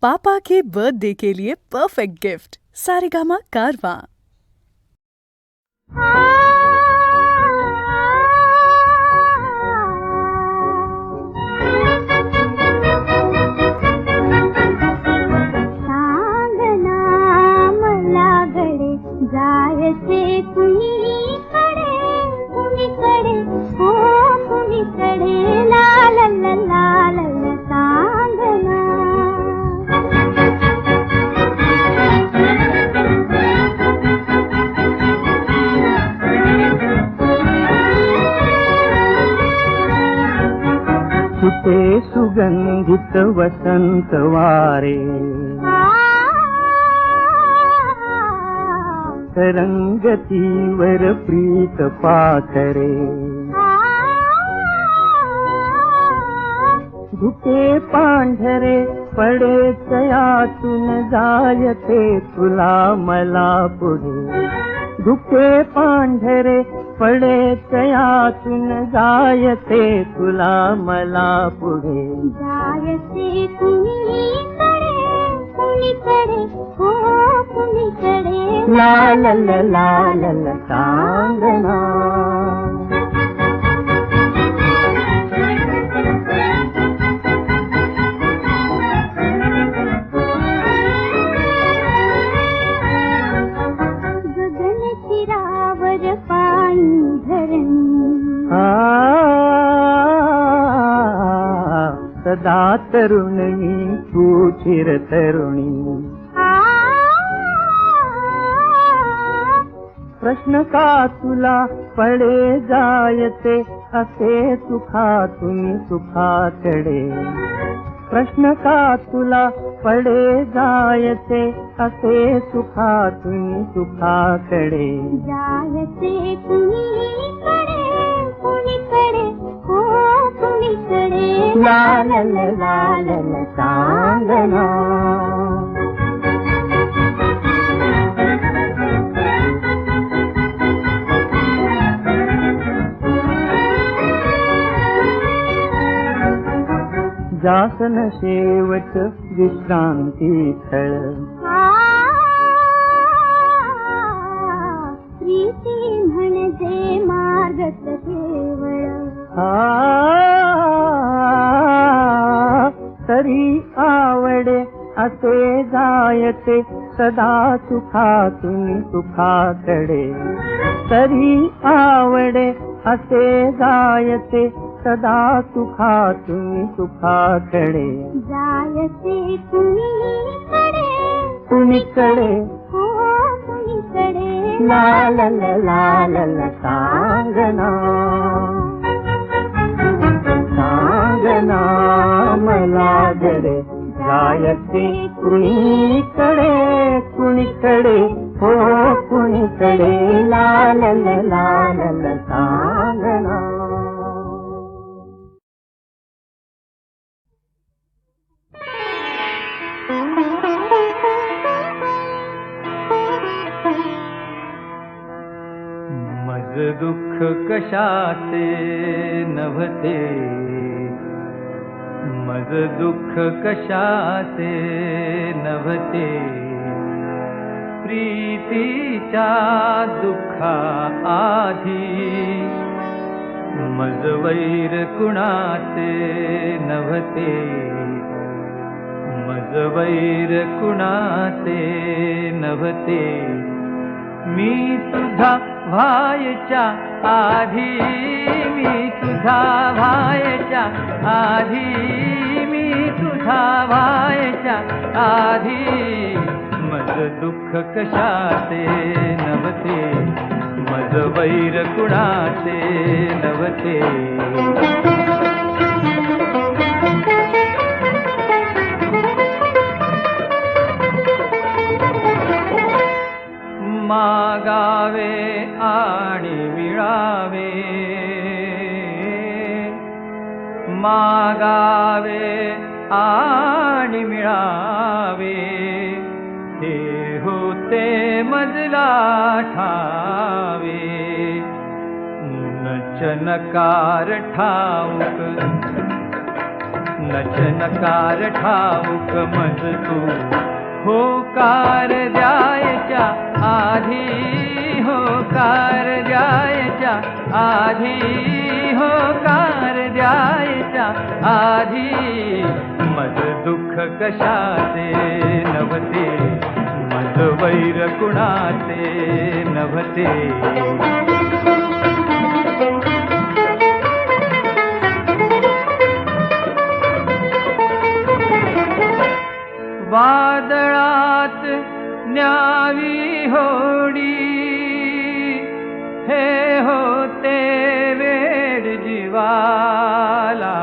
पापा के birthday के लिए perfect gift Saregama कारवां। जायचे कुणीकडे कुणीकडे हो कुणीकडे ला ला ला ला ला सांगना सुटे सुगंधित वसंत वारे तरंगतीवर प्रीत पाखरे धुके पांढरे पडे तयातून जायते तुला मला पुढे धुके पांढरे पडे तयातून जायते तुला मला पुढे जायते कुणीकडे कुणीकडे हो कुणीकडे ला ला ला ला ला ला सांगना गगन शिरावर पाणी धरणी सदा तरुणी तू चिर तरुणी प्रश्न का तुला पडे जायते असे सुखातून सुखाकडे प्रश्न का तुला पडे जायते असे सुखातून सुखाकडे जायते कुणीकडे कुणीकडे हो कुणीकडे ला ला ला ला ला ला सांगना जासन शेवट विश्रांती स्थळ प्रीती म्हणजे मार्गच केवळ तरी आवडे असे जायते सदा सुखातून सुखाकडे तरी आवडे असे जायते सदा सुखातून सुखाकडे जायते कुणीकडे कुणीकडे हो कुणीकडे ला ला ला ला ला ला सांगना सांगना मला गडे जायते कुणीकडे कुणीकडे हो कुणीकडे ला ला ला ला ला ला सांगना मज दुःख कशाचे नभते मज दुःख कशाचे नभते प्रीतीच्या दुःखा आधी मज वैर कुणाचे नभते मज वैर कुणाचे नभते मी तुझा व्हायच्या आधी मी तुझा व्हायच्या आधी मी तुझा व्हायच्या आधी मज दुःख कशाचे नभते मज वैर कुणाचे नभते मागावे आणि मिळावे मागावे आणि मिळावे हे होते मजला ठावे न चनकार ठाऊक नचनकार ठाऊक मज तू होकार द्यायच्या आधी, होकार द्यायच्या आधी, होकार द्यायच्या आधी, मज दुःख कशाचे नव्हते, मज वैर कुणाचे नव्हते. वादळात न्यावी होडी, हे होते वेड जीवाला,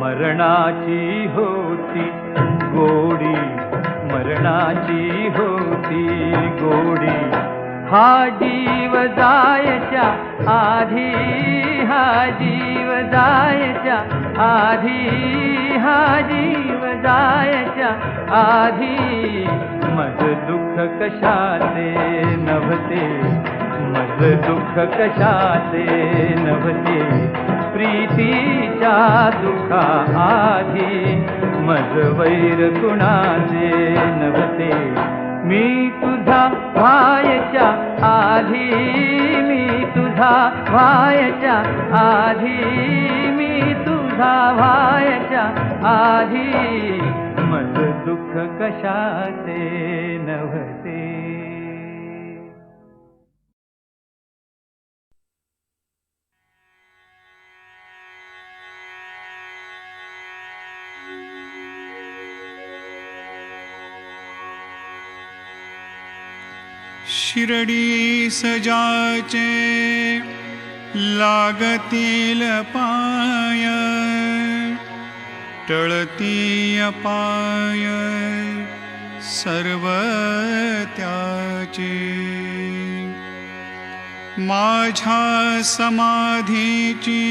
मरणाची होती गोडी, मरणाची होती गोडी. हा जीव जायच्या आधी, हा जीव जायच्या आधी, हा जीव जायच्या आधी, मज दुःख कशाचे नव्हते, मज दुःख कशाचे नव्हते. प्रीतीच्या दुःखा आधी, मज वैर कुणाचे नव्हते. मी तुझा व्हायच्या आधी, मी तुझा व्हायच्या आधी, मी तुझा व्हायच्या आधी, मज दुःख कशाचे नव्हते. शिरडी सजाचे लागतील पाय, टळती अपाय सर्व त्याचे. माझ्या समाधीची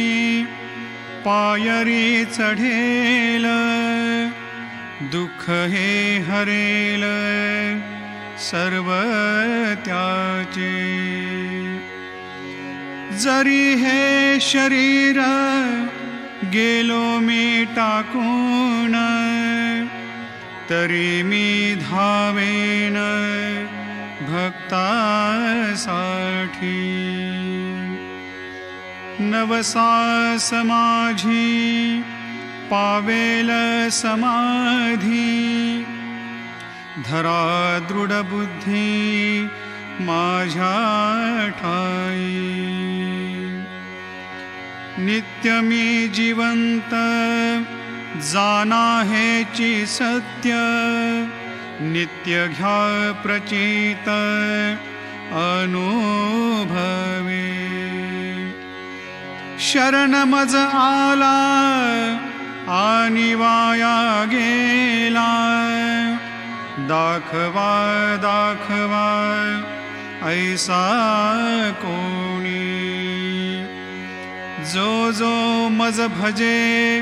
पायरी चढेल, दुःख हे हरेल सर्व त्याचे. जरी हे शरीर गेलो मी टाकून, तरी मी धावेन भक्तासाठी. नवसास माझी पावेल समाधी, धरा दृढ बुद्धी माझ्या ठाई. नित्य मी जिवंत जाना हेची सत्य, नित्य घ्या प्रचित अनुभवे. शरण मज आला आणि वाया गेला, दाखवा दाखवा ऐसा कोणी. जो जो मज भजे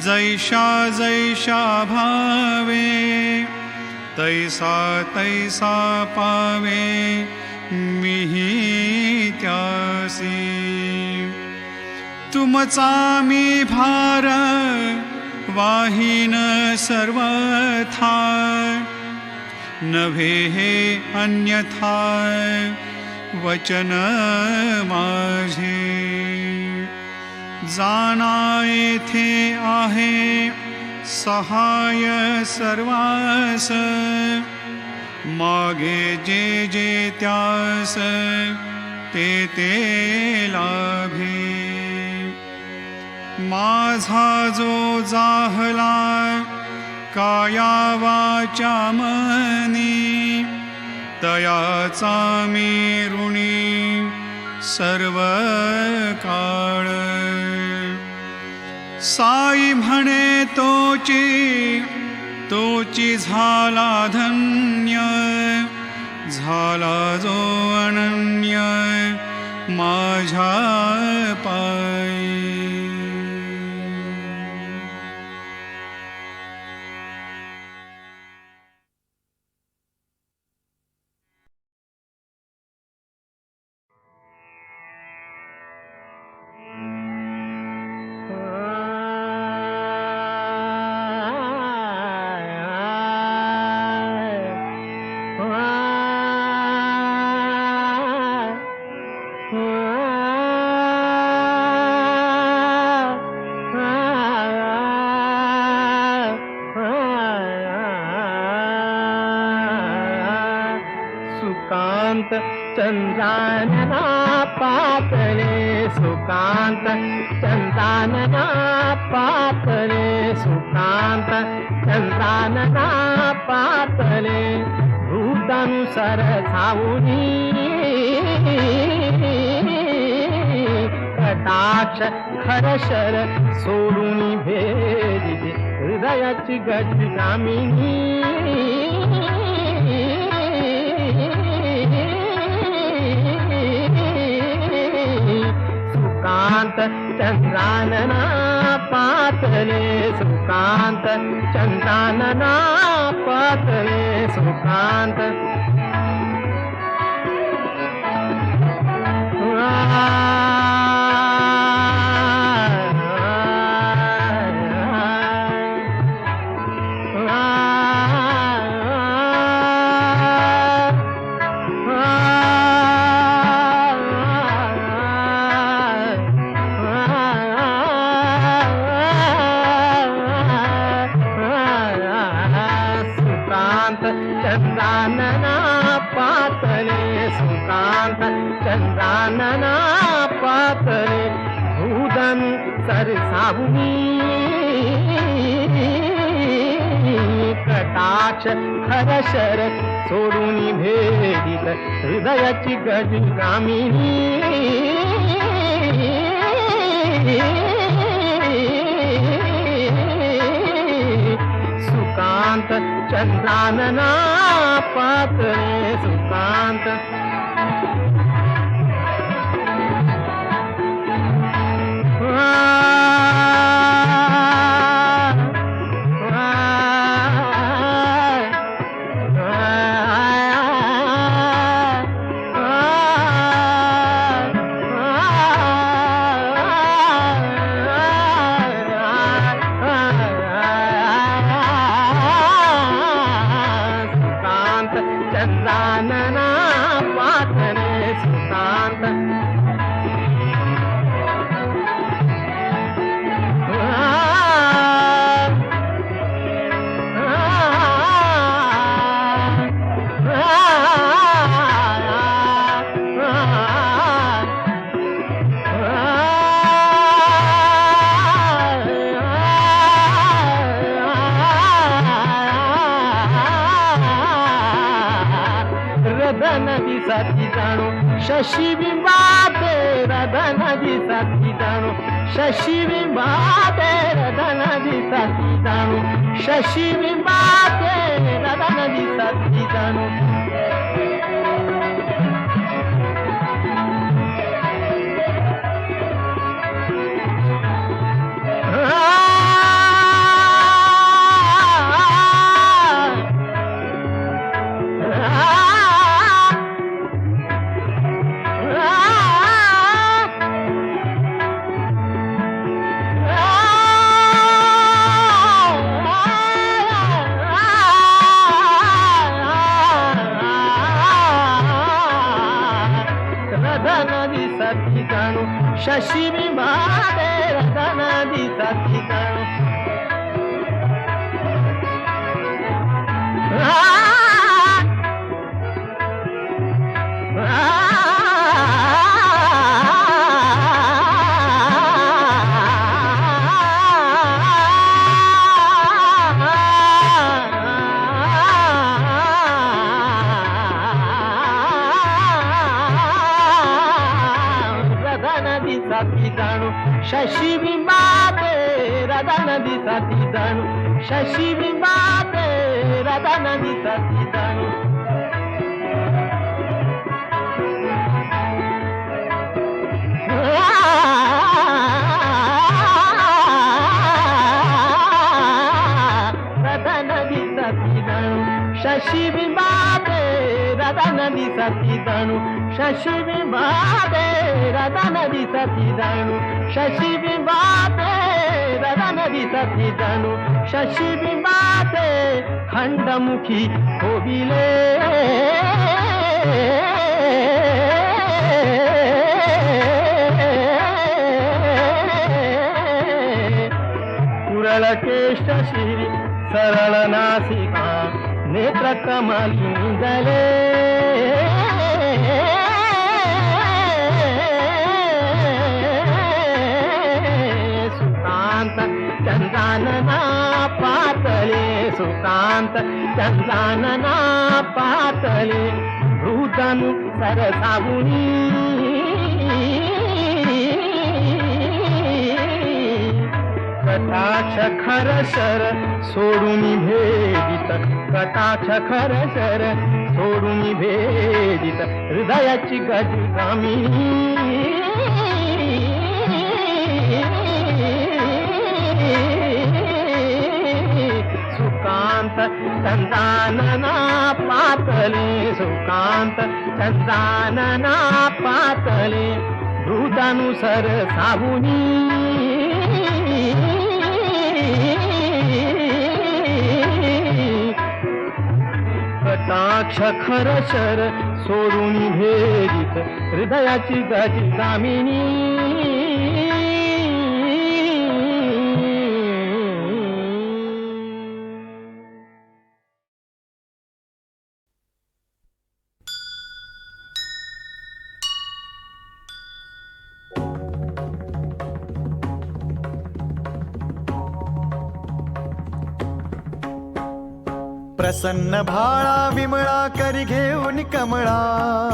जैशा जैशा भावे, तैसा तैसा पावे मिही त्यासी. तुमचा मी भार वाहीन सर्वथा, नभे हे अन्यथा वचन माझे. जाना येथे आहे सहाय सर्वास, मागे जे जे त्यास ते ते लाभे. माझा जो जाहला काया वाचा मनी, तयाचा मी ऋणी सर्व काळ. साई म्हणे तोची तोची झाला धन्य, झाला जो अनन्य माझ्या पायी. सुकांत चंद्रानना पातळे सुकांत चंद्रानना पातळे सुकांत चंद्रानना पातळे भूतानुसार सावुनी कटाक्ष खरशर सोडून भेदी हृदयाची गजगामिनी सुकांत चंद्रानना पातळे सुकांत चंद्रानना पातळे सुकांत चंद्रानना पातळे सुकांत चंद्रानना पातळे भूदन सरसावुनी कटाक्ष खरशर सोडून भेदित हृदयाची गजगामिनी सुकांत चंद्रानना पातळे सुकांत चंद्रानना पातळे सुकांत नदी साथी जाणो शशी बिंबाते राधा नदी साथी जाणो शशी बिंबाते राधा नदी साथी जाणो शशी बिंबाते राधा नदी साथी जाणो नदी साथी जाणो शशी बिंबाते राधा नदी साथी जाणो साथी जाणो शशी बिंबाते राधा नदी साथी जाणो शशी बिंबाते राधा नदी साथी जाणो राधा नदी साथी जाणो शशी बिंबाते राधा नदी साथी जाणो शशी बिंबाते राधा नदी साथी जाणो शशी बिंबाते राधा नदी साथी जाणो शशी बिंबाते खंडमुखी होबिले कुरळ केश शिरी सरळ नासिका नेत्र कमलिंगले चंदानना पातळे सुकांत चंदानना पातळे भूतनु सरसावुनी कटाक्ष खरसर सोडून भेदित कटाक्ष खरसर सोडून भेदित हृदयाची गजगामिनी सुकांत चंदानना पातळे सुकांत चंदानना पातळे हृदयानुसर सावुनी कटाक्ष खरसर सोडून भेदित हृदयाची गजगामिनी प्रसन्न भाळा विमळा करी घेऊन कमळा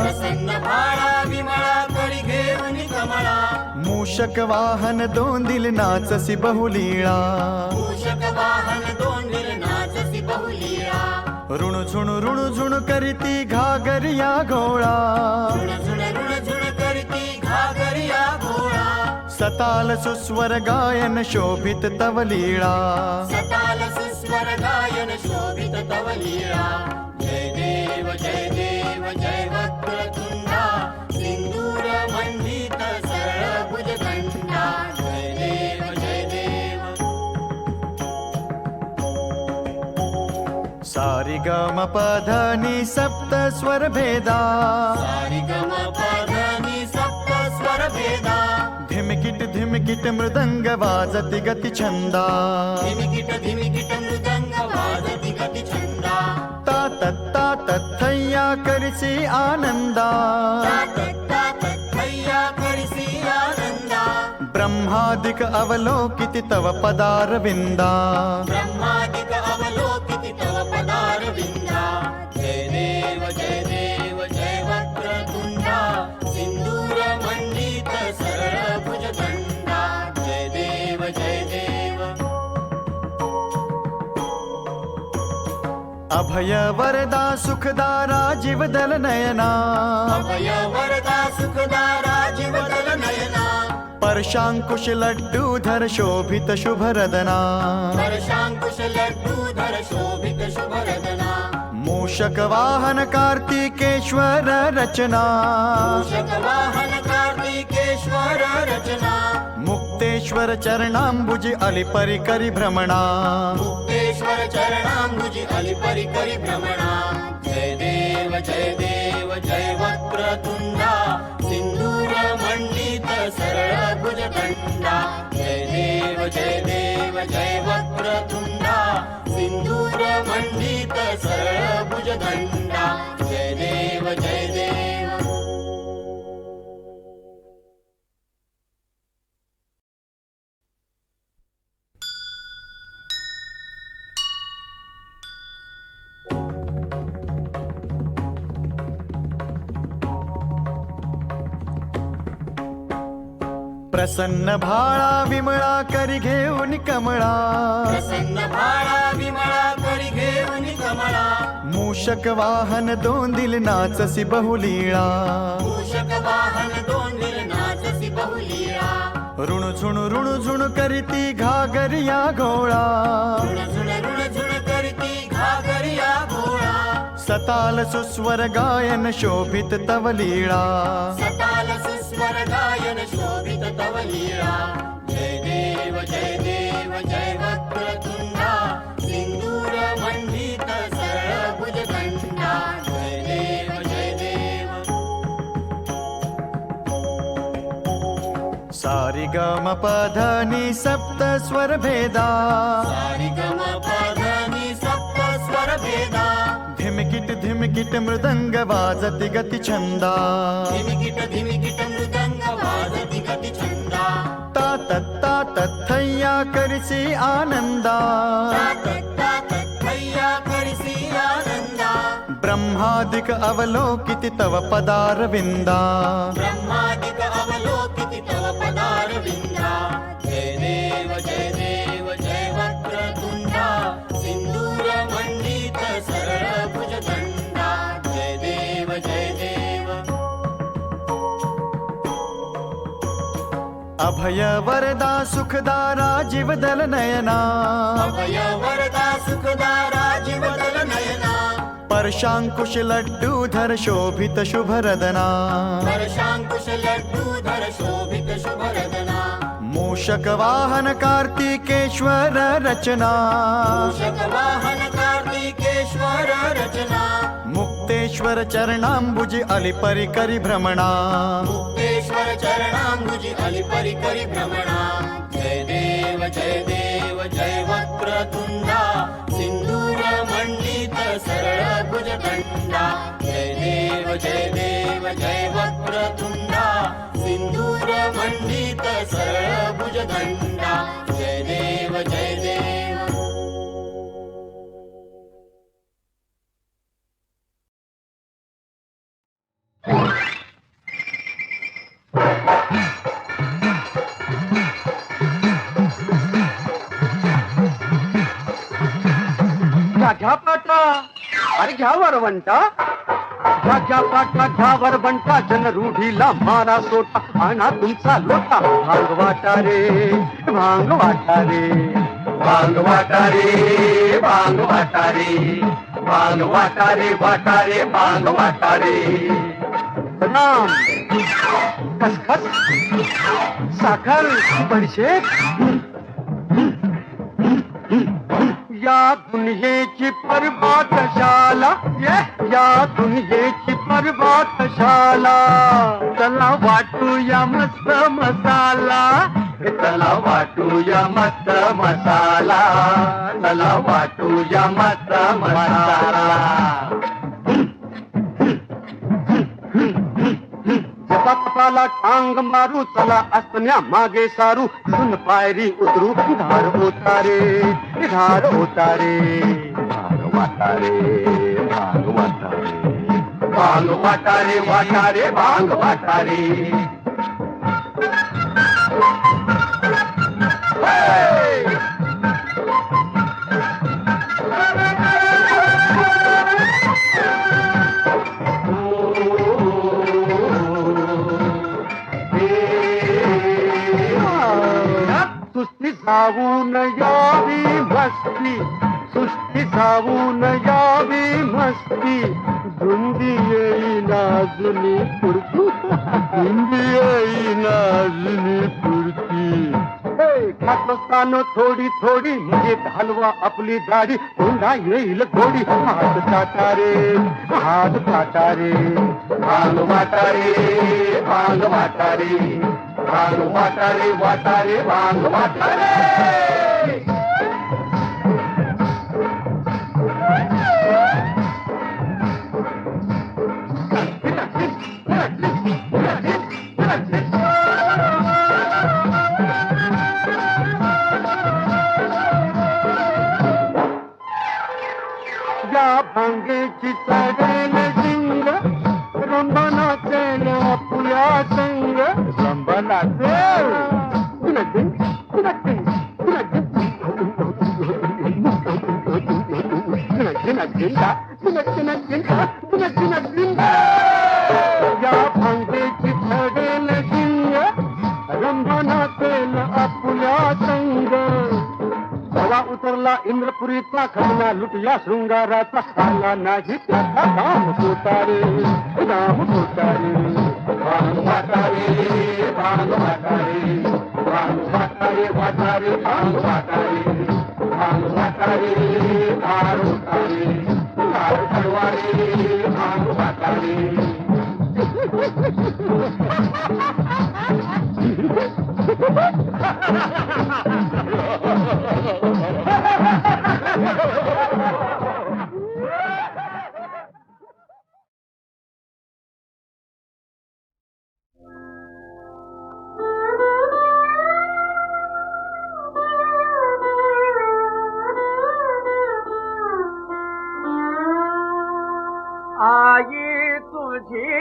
प्रसन्न भाळा विमळा करी घेऊन कमळा मूषक वाहन दोंदिल नाचसी बहुलीळा मूषक वाहन दोंदिल नाचसी बहुलीळा ऋण झुण करीती घागरिया घोळा झुण झुण करती घागरिया घोळा सताल सुस्वर गायन शोभित तव लीळा सताल सुस्वर गायन शोभित तव लीळा जय देव जय वक्रतुंडा सिंदूर मंडित सरळ भुजदंडा जय देव सारी गम पधनी सप्त स्वर भेदा सारी गम पधनी सप्त स्वर भेदा धिमकिट मृदंग वाजति गति छंदा धिमिकिट मृदंग वाजति गति छंदा तात थय्या करिसी आनंदा थय्या करिसी आनंदा ब्रह्मादिक अवलोकिति तव पदारविंदा ब्रह्मादिक अवलोकिति तव पदारविंदा जय देव जय वक्रतुंडा सिंदूर मंडित सरळ भुजदंडा जय देव अभय वरदा सुखदा राजीवदल नयना अभय वरदा सुखदा जीवदल नयना परशांकुश लड्डूधर शोभित शुभरदना परशांकुश लड्डूधर शोभित शुभरदना मूषक वाहन कार्तिकेश्वर रचना मूषक वाहन कार्तिकेश्वर रचना मुक्तेश्वर चरणांबुज अलिपरि करि भ्रमणा मुक्तेश्वर चरणांबुज अलिपरि करि भ्रमणा जय देव जय वक्रतुंडा सिंदूर मंडित सरळ भुजदंडा जय देव जय वक्रतुंडा सिंदूर मंडित सरळ भुजदंडा जय देव प्रसन्न भाळा विमळा करी घेऊन कमळा प्रसन्न भाळा विमळा करी घेऊन कमळा मूषक वाहन दोंदिल नाचसी बहुलीळा मूषक वाहन दोंदिल नाचसी बहुलीळा ऋण झुण करीती घागरिया घोळा झुण करती घागरिया घोळा सताल सुस्वर गायन शोभित तव लीळा सताल सुस्वर गायन शोभित तव लीळा जय देव जय वक्रतुंडा सिंदूर मंडित सरळ भुजदंडा जय देव सारी गम पधनी सप्त स्वर भेदा सारी गम पधनी सप्त स्वर भेदा धिमकिट मृदंग वाजति गति छंदा धिमिकिट मृदंग वाजति गति छंदा तात तथैया करिसी आनंदा तथैया करिसी आनंदा ब्रह्मादिक अवलोकित तव पदारविंदा ब्रह्मादिक अवलोकित तव पदारविंदा जय देव जय वक्रतुंडा सिंदूर मंडित सरळ भुजदंडा जय देव अभय वरदा सुखदारा जीवदल नयना अभय वरदा सुखदारा जीवदल नयना परशांकुश लड्डूधर शोभित शुभरदना परशांकुश लड्डूधर शोभित शुभरदना मूषक वाहन कार्तिकेश्वर रचना मूषक वाहन कार्तिकेश्वर रचना मुक्तेश्वर चरणाम्बुज अलिपरि करि भ्रमणा मुक्तेश्वर चरणाम्बुज अलिपरि करि भ्रमणा जय देव जय वक्रतुंडा सिंदूर मंडित सरळ भुजदंडा जय देव जय वक्रतुंडा सिंदूर मंडित सरळ भुजदंडा जय देव घ्या पाटा अरे घ्या वरवंटा घ्या पाटा घ्या वरवंटा जनरूढीला मारा सोटा आणा तुमचा लोटा भांग वाटा रे भांग वाटा रे भांग वाटा रे भांग वाटा रे भांग वाटा रे वाटा रे भांग वाटा रे राम खसखस साखर बडीशेप या दुनियेची परबातशाला या दुनियेची परबातशाला चला वाटूया मस्त मसाला चला वाटूया मस्त मसाला चला वाटूया मस्त मसाला कपाला टांग मारू चला असण्या मागे सारू सुन पायरी उतरू धार उतारे धार उतारे भांग वाटारे भांग वाटारे भांग वाटारे वाटारे भांग वाटारे सुस्ती जाऊन यावी मस्ती सुस्ती जाऊन यावी मस्ती धुंदी येईना जुनी पुरती धुंदी येईना जुनी पुरती खात असताना थोडी थोडी म्हणजे हलवा आपली दाढी पुन्हा येईल गोडी हात चाटारे हात चाटारे भांग वाटारे भांग वाटारे भांग वाटारे वाटारे भांग वाटारे या भांगेची चढेल शिंग रंबनाचे पुया संग रंबनाचे या भांगेची चढेल शिंग रंबनाचे अपुया संग हवा उतरला इंद्रपुरीचा खजना लुटला शृंगाराचा आला नाही त्याचा दाम कोतारे दाम कोतारे भांग वाटारे भांग वाटारे भांग वाटारे वाटारे भांग वाटारे भांग वाटारे धार उतारे धार तलवारे भांग वाटारे आई तुझी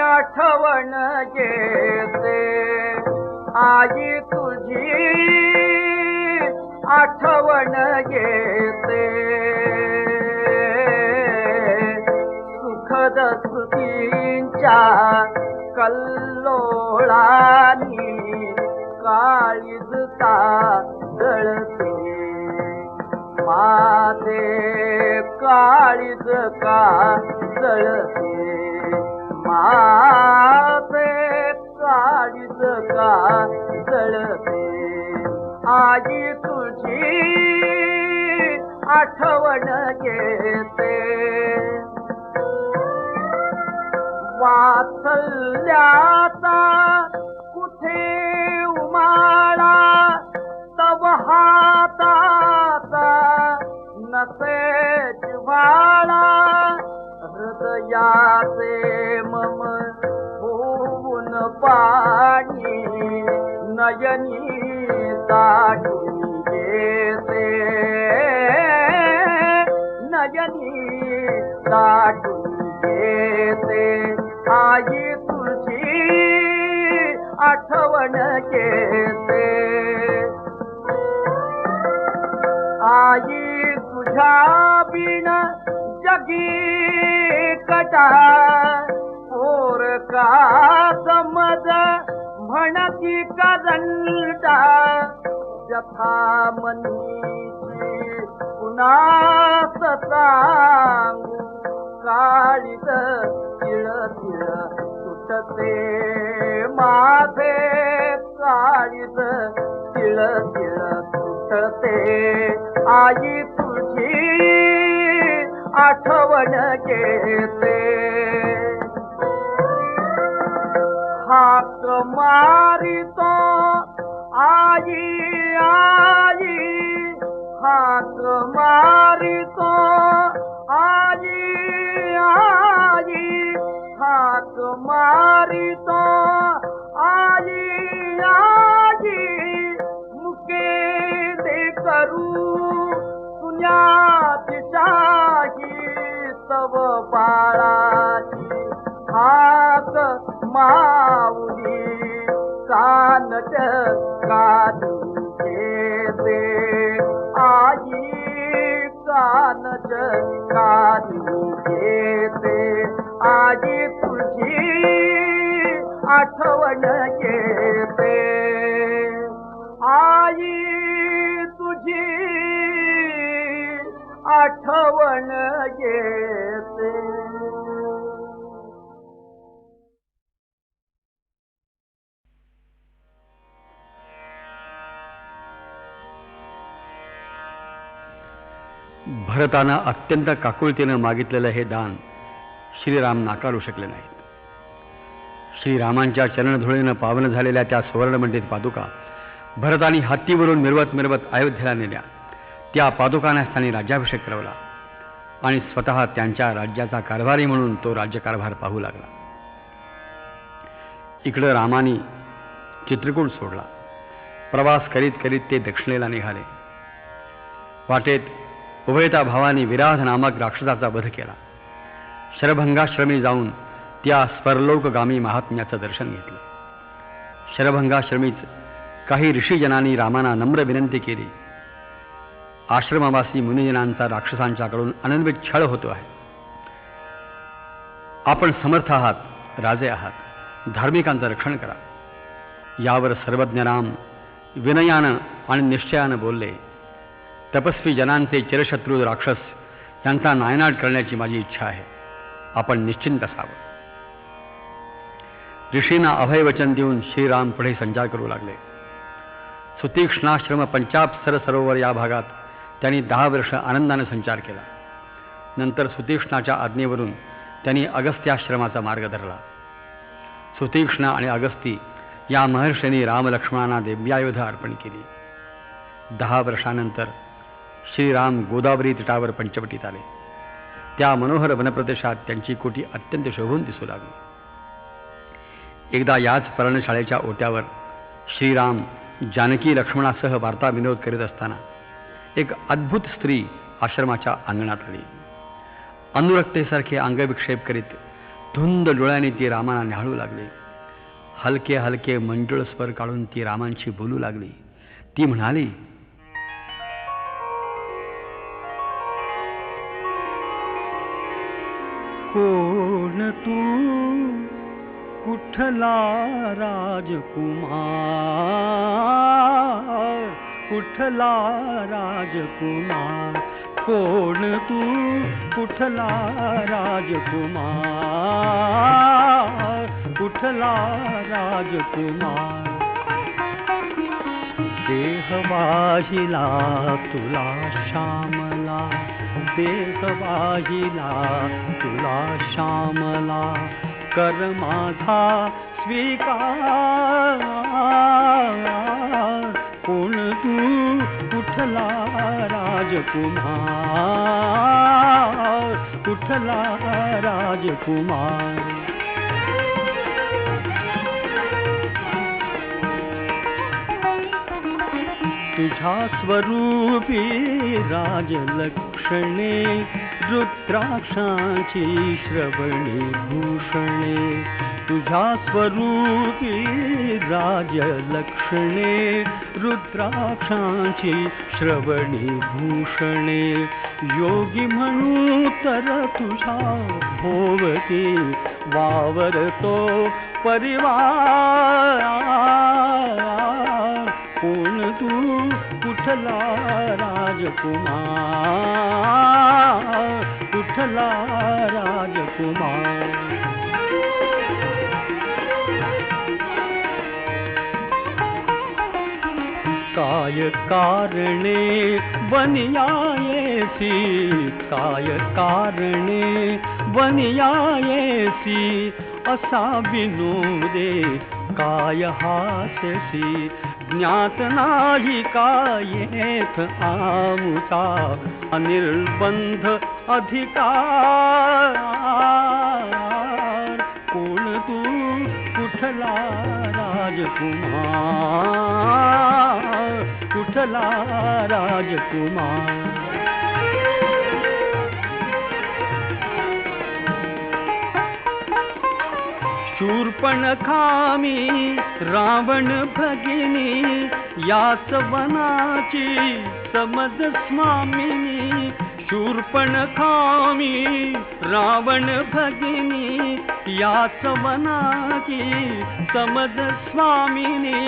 आठवण येते, आई तुझी आठवण येते, सुखद स्मृतींच्या कल्लोळानी काळीजता जळते, माझे काळीज का जळते, माझे काळीज का जळते, आई तुझी आठवण येते, वात्सल्याचा कुठे उमाळा तव हाताचा नसे जिव्हाळा, हृदयाचे मम होऊन पाणी नयनी दाटून येते, नयनी दाटून येते, आई तुझी आठवण येते, आई तुझ्या बिन जगी कटा, पोर का समज म्हणती करंटा, जथा मनीची कुणास सांगू, काळीज तिळ तिळ सुटते, माझे काळीज तिळ तिळ सुटते, आई तुझी आठवण येते, हाक मारितो आई आई, हाक मारितो आई आई, हाक मारितो आई आई, मुके दे करू पुण्याची शाही तव बाळाची, हाक माऊली कानच काढून घेते, आई कानच काढून घेते, आई तुझी आठवण येते, आई तुझी आठवण येते. भरतानं अत्यंत काकुळतीनं मागितलेलं हे दान श्रीराम नाकारू शकले नाहीत. श्रीरामांच्या चरणधुळीनं पावन झालेल्या त्या सुवर्णमंडित पादुका भरतानी हत्तीवरून मिरवत मिरवत अयोध्येला नेल्या. त्या पादुकांना स्थानी राज्याभिषेक करवला आणि स्वतः त्यांच्या राज्याचा कारभारी म्हणून तो राज्यकारभार पाहू लागला. इकडं रामानी चित्रकूट सोडला. प्रवास करीत करीत ते दक्षिणेला निघाले. वाटेत उभयता भावानी विराध नामक राक्षसाचा वध केला. शरभंगाश्रमी जाऊन त्या स्वरलोकगामी महात्म्याचं दर्शन घेतलं. शरभंगाश्रमीच काही ऋषीजनांनी रामाना नम्र विनंती केली. आश्रमवासी मुनिजनांचा राक्षसांच्याकडून अनन्वित छळ होतो आहे. आपण समर्थ आहात, राजे आहात, धार्मिकांचं रक्षण करा. यावर सर्वज्ञ राम विनयानं आणि निश्चयानं बोलले, तपस्वी जनांचे चिरशत्रू राक्षस यांचा नायनाट करण्याची माझी इच्छा आहे. आपण निश्चिंत असावं. ऋषींना अभयवचन देऊन श्रीराम पुढे संचार करू लागले. सुतीक्ष्णाश्रम पंचाप्सर सरोवर या भागात त्यांनी 10 वर्ष आनंदाने संचार केला. नंतर सुतीक्ष्णाच्या आज्ञेवरून त्यांनी अगस्त्याश्रमाचा मार्ग धरला. सुतीक्ष्ण आणि अगस्ती या महर्षींनी रामलक्ष्मणांना दिव्यायुध अर्पण केली. 10 वर्षानंतर श्रीराम गोदावरी तटावर पंचवटीत आले. त्या मनोहर वनप्रदेशात त्यांची कोटी अत्यंत शोभून दिसू लागली. एकदा याच पर्णशाळेच्या ओट्यावर श्रीराम जानकी लक्ष्मणासह वार्ता विनोद करीत असताना एक अद्भुत स्त्री आश्रमाच्या अंगणात आली. अनुरक्तेसारखे अंगविक्षेप करीत धुंद डोळ्याने ती रामाला न्याहाळू लागली. हलके हलके मंजुळ स्वर काढून ती रामांशी बोलू लागली. ती म्हणाली, कोण तू कुठला राजकुमार, कुठला राजकुमार, कोण तू कुठला राजकुमार, कुठला राजकुमार. देह वाहिला तुला श्यामला, देह वाहिला तुला श्यामला, कर माझा स्वीकार. कोण तू कुठला राजकुमार, कुठला राजकुमार. तुझ्या स्वरूपी राजलक्षणे, रुद्राक्षांची श्रवणी भूषणे. तुझ्या स्वरूपी राजलक्षणे, रुद्राक्षांची श्रवणी भूषणे. योगी म्हणू तर तुझ्या भोवती वावरतो परिवार. कोण तू कुठला राजकुमार, कुठला राजकुमार. काय कारणे बनियायेसी, काय कारणे बनियायेसी, असा विनोदे काय हास्यसी. ज्ञात नाही कायेथ आमुचा अनिर्बंध अधिकार. कोण तू कुठला राजकुमार, कुठला राजकुमार. शूर्पणखा मी रावण भगिनी, याच वनाची समज स्वामिनी. शूर्पणखा मी रावण भगिनी, याच वनाची समज स्वामिनी.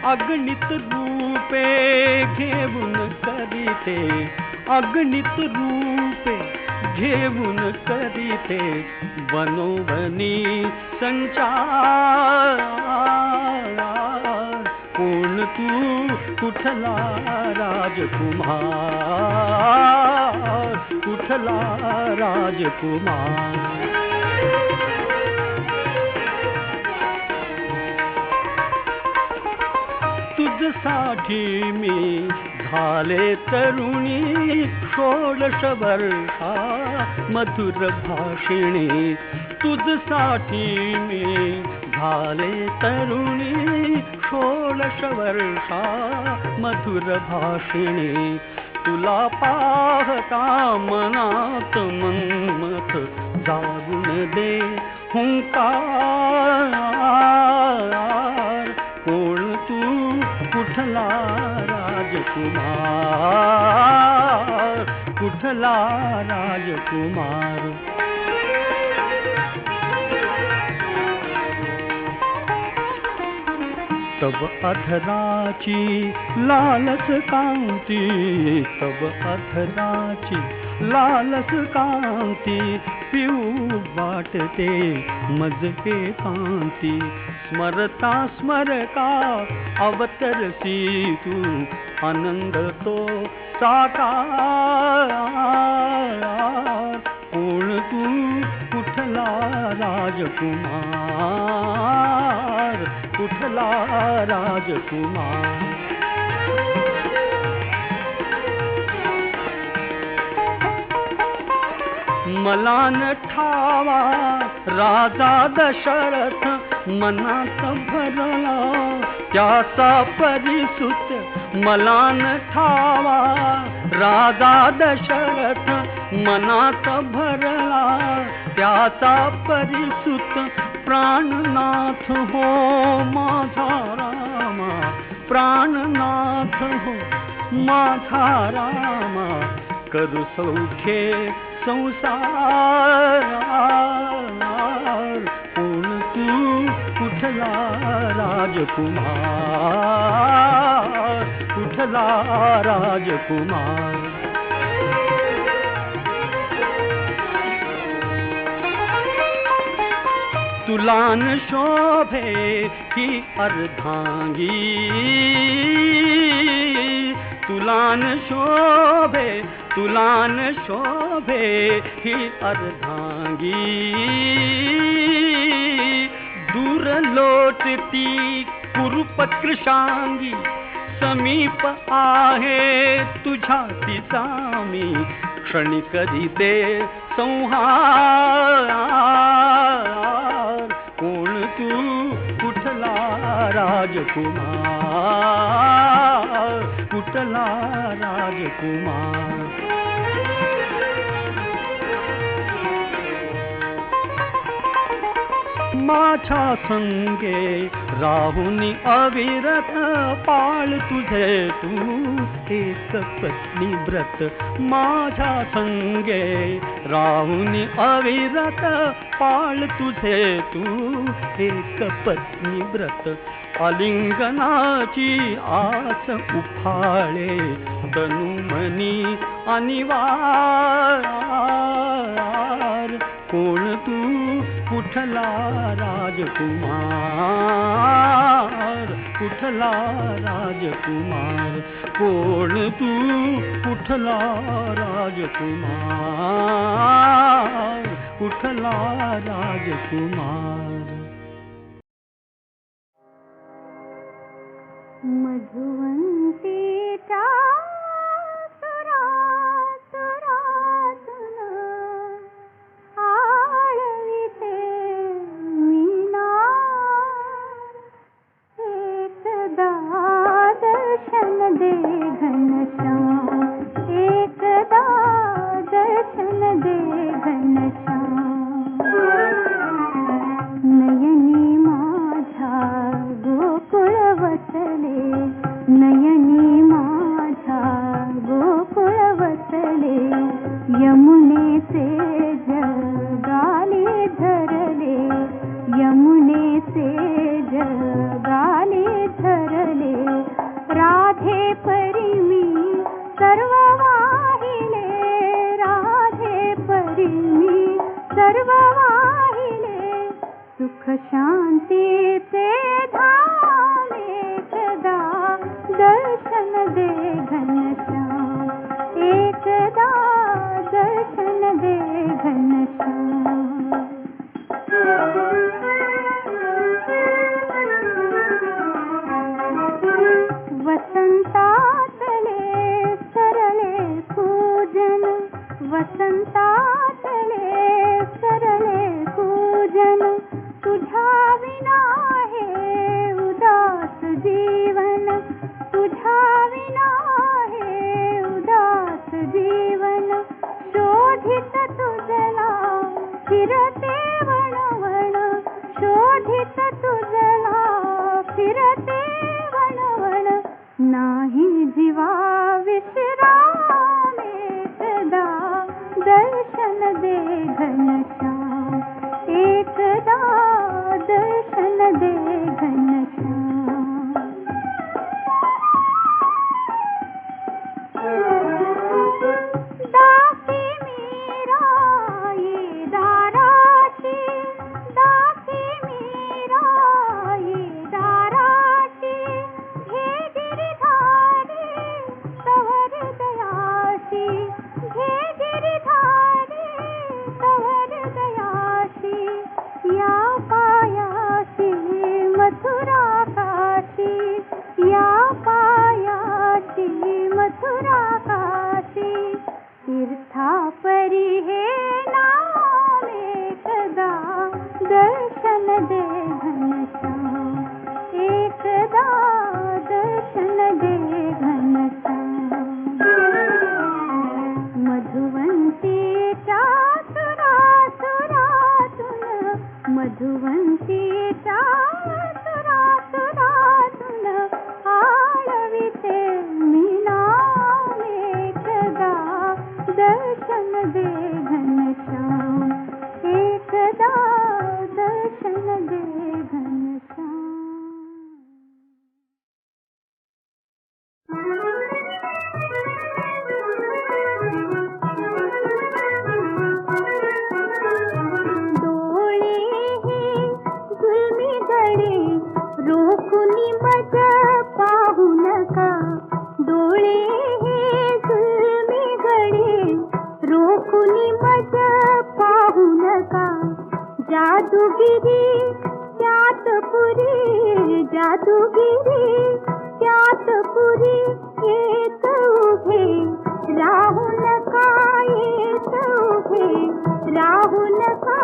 अगणित रूपे घेऊन करीते, अगणित रूपे घेऊन करीते वनोवनी संचार. कोण तू कुठला राजकुमार, कुठला राजकुमार. तुझसाठी मी झाले तरुणी, 16 वर्षा मधुर भाषिणी. तुझसाठी मी झाले तरुणी, 16 वर्षा मधुर भाषिणी. तुला पाहता मनात मनमत जागून दे हुंकार. कोण तू कुठला राजकुमार, कुठला राजकुमार. तब अधराची लालस कांती, तब अधराची लालस कांती. पिऊ वाटते मजके कांती. स्मरता स्मरता अवतरसी तू, आनंद तो साकार. कोण तू कुठला राजकुमार, कुठला राजकुमार. मला न ठावा राजा दशरथ, मनात भरला त्याचा परिसुत. मला न ठावा राजा दशरथ मनात भरला, त्याचा परिसुत प्राणनाथ हो माझा रामा, प्राणनाथ हो माझा रामा, करू सौख्ये संसार. कोण तू कुठला राजकुमार, कुठला राजकुमार. तुलान शोभे ही अर्धांगी, तुलान शोभे, तुलान शोभे ही अर्धांगी. दूर लोटती कुरूप कृशांगी, समीप आहे तुझ्या तिसामी, क्षणी करीते संहार. कोण तू कुठला राजकुमार, कुठला राजकुमार. माझ्या संगे राहुनी अविरत, पाळ तुझे तू एक पत्नी व्रत. माझ्या संगे राहुनी अविरत, पाळ तुझे तू एक पत्नी व्रत. आलिंगनाची आस उफाळे, तनुमनी अनिवार. कोण तू कुठला राजकुमार, कुठला राजकुमार. कोण तू कुठला राजकुमार, कुठला राजकुमार. मधुवंतीच्या सुरात रातून आळविते मीना, एकदा दर्शन दे घनश्याम, एकदा दर्शन दे घनश्याम. नयनी माझ्या गोकुळ वसले, नयनी माझ्या गोकुळ वसले. यमुनेचे जगाली धरले, यमुनेचे जगाली धरले. राधे परी मी सर्व वाहिले, राधे परी मी सर्व वाहिले. सुख शांतीचे धाम, एकदा दर्शन दे घनश्याम, एकदा दर्शन दे घनश्याम. वसंतातले सरले पूजन, वसंतातले सरले पूजन. तुझ्या विना हे उदास जीवन, तुझ्या विना हे उदास जीवन. शोधित तुझला फिरते वणवण, शोधित तुझला फिरते वणवण. नाही जीवा विश्राम, एकदा दर्शन दे घनश्याम, एकदा दर्शन दे घनश्याम. दासी मीराई दाराची, दासी मीराई दाराची. घे गिरिधारी तव हृदयाशी, घे गिरिधारी तव हृदयाशी. या पायाशी मथुरा काशी, या पायाशी मथुरा काशी. तीर्थापरी हे नाम, एकदा दर्शन दे घनश्याम, एकदा दर्शन दे घनश्याम. मधुवंतीच्या सुरातुन आळविते मीना एकदा दर्शन दे घनश्याम एकदा दर्शन दे घनश्याम. डोळे हे जुलमी गडे रोखुनी मज पाहू नका. डोळे हे जुलमी गडे रोखुनी मज पाहू नका. जादूगिरी त्यात पुरी जादूगिरी त्यात पुरी येत उभे राहू नका येत उभे राहू नका.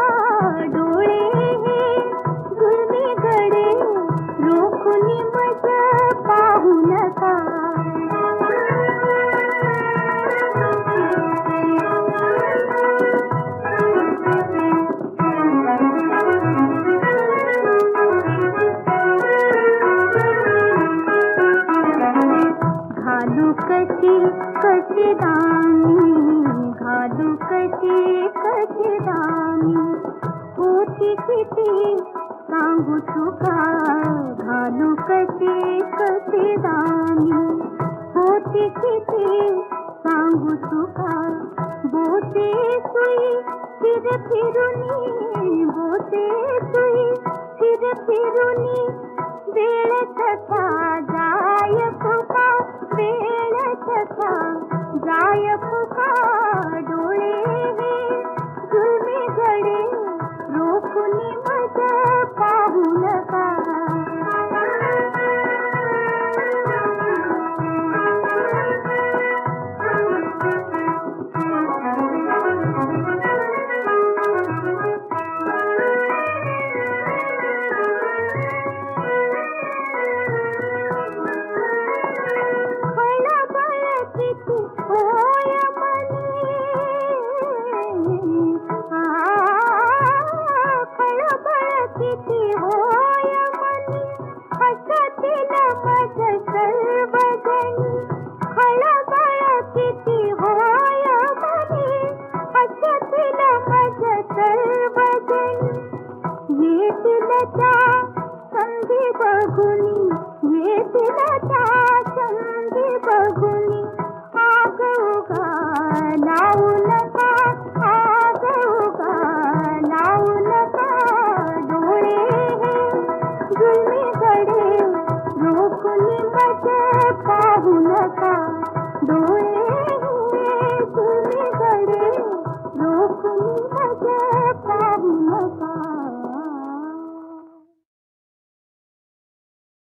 डोळे हे जुलमी गडे रोखुनी मज पाहू नका. घालू कशी कशी दामी घालू कशी कशी दामी होती किती सांगू तुका. घालू कशी कशी दामी होती किती सांगू तुका. बोते सुई फिर फिरुनी बोते सुई फिर फिरुनी वेळ तथा जाय फुका वेळ तथा जाय फुका. डोळे हे जुलमी गडे रोखुनी मज पाहू नका. संधी बघुनी आग उगा लावू नका आग उगा लावू नका. डोळे हे जुलमी गडे रोखुनी मज पाहू नका.